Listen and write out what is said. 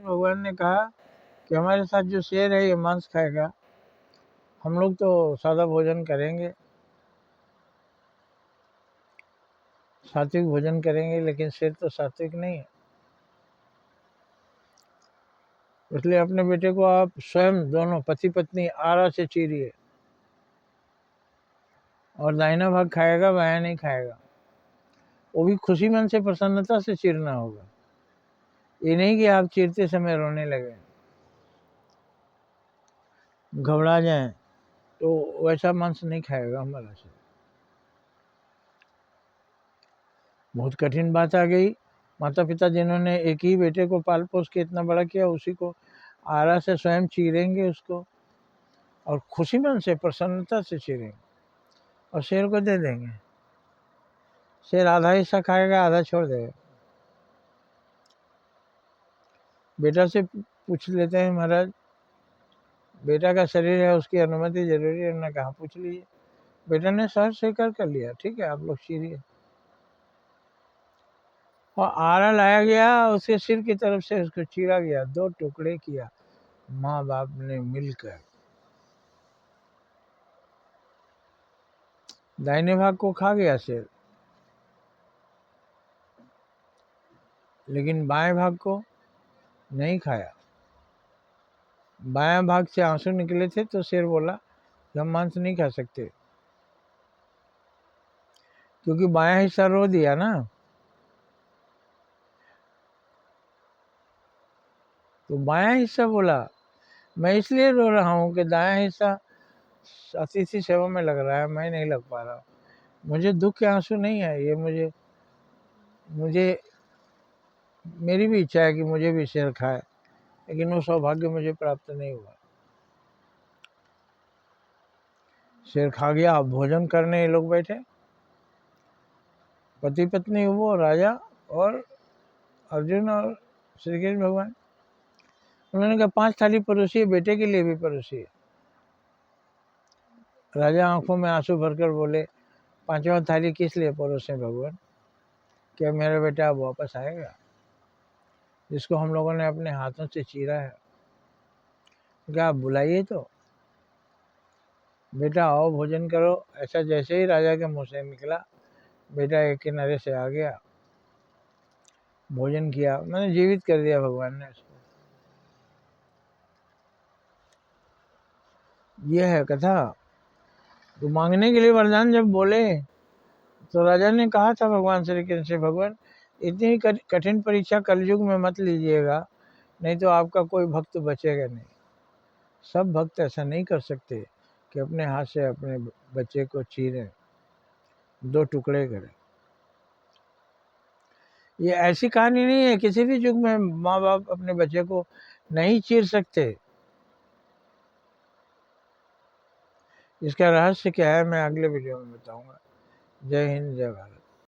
भगवान ने कहा कि हमारे साथ जो शेर है ये मांस खाएगा, हम लोग तो सादा भोजन करेंगे, सात्विक भोजन करेंगे, लेकिन शेर तो सात्विक नहीं है। इसलिए अपने बेटे को आप स्वयं दोनों पति पत्नी आरा से चीरिए, और दाहिना भाग खाएगा, बायां नहीं खाएगा। वो भी खुशी मन से, प्रसन्नता से चीरना होगा। ये नहीं कि आप चीरते समय रोने लगे, घबरा जाएं, तो वैसा मांस नहीं खाएगा हमारा से। बहुत कठिन बात आ गई। माता पिता जिन्होंने एक ही बेटे को पाल पोस के इतना बड़ा किया, उसी को आरा से स्वयं चीरेंगे उसको, और खुशी मन से, प्रसन्नता से चीरेंगे, और शेर को दे देंगे। शेर आधा हिस्सा खाएगा, आधा छोड़ देगा। बेटा से पूछ लेते हैं, महाराज बेटा का शरीर है, उसकी अनुमति जरूरी है? उन्होंने कहा पूछ लीजिए। बेटा ने सहज स्वीकार कर लिया, ठीक है आप लोग चीरिए। और आरा लाया गया, उसके सिर की तरफ से उसको चीरा गया, 2 टुकड़े किया माँ बाप ने मिलकर। दाहिने भाग को खा गया शेर, लेकिन बाएं भाग को नहीं खाया। बायां भाग से आंसू निकले थे, तो शेर बोला कि हम मांस नहीं खा सकते, क्योंकि बायां हिस्सा रो दिया ना। तो बायां हिस्सा बोला मैं इसलिए रो रहा हूँ कि दायां हिस्सा अतिथि सेवा में लग रहा है, मैं नहीं लग पा रहा। मुझे दुख के आंसू नहीं है, ये मुझे मुझे मेरी भी इच्छा है कि मुझे भी शेर खाए, लेकिन वो सौभाग्य मुझे प्राप्त नहीं हुआ। शेर खा गया। अब भोजन करने ये लोग बैठे, पति पत्नी, वो राजा और अर्जुन और श्री कृष्ण भगवान। उन्होंने कहा 5 थाली परोसिए, बेटे के लिए भी परोसिए। राजा आंखों में आंसू भरकर बोले 5वां थाली किस लिए परोसे भगवान? क्या मेरा बेटा अब वापस आएगा, जिसको हम लोगों ने अपने हाथों से चीरा है? क्या आप बुलाइए तो, बेटा आओ भोजन करो। ऐसा जैसे ही राजा के मुंह से निकला, बेटा एक किनारे से आ गया, भोजन किया, मैंने जीवित कर दिया भगवान ने उसको। यह है कथा। तो मांगने के लिए वरदान जब बोले, तो राजा ने कहा था भगवान श्री कृष्ण से, भगवान इतनी कठिन परीक्षा कलयुग में मत लीजिएगा, नहीं तो आपका कोई भक्त बचेगा नहीं। सब भक्त ऐसा नहीं कर सकते कि अपने हाथ से अपने बच्चे को चीरें, 2 टुकड़े करें। ये ऐसी कहानी नहीं है, किसी भी युग में माँ बाप अपने बच्चे को नहीं चीर सकते। इसका रहस्य क्या है, मैं अगले वीडियो में बताऊंगा। जय हिंद, जय भारत।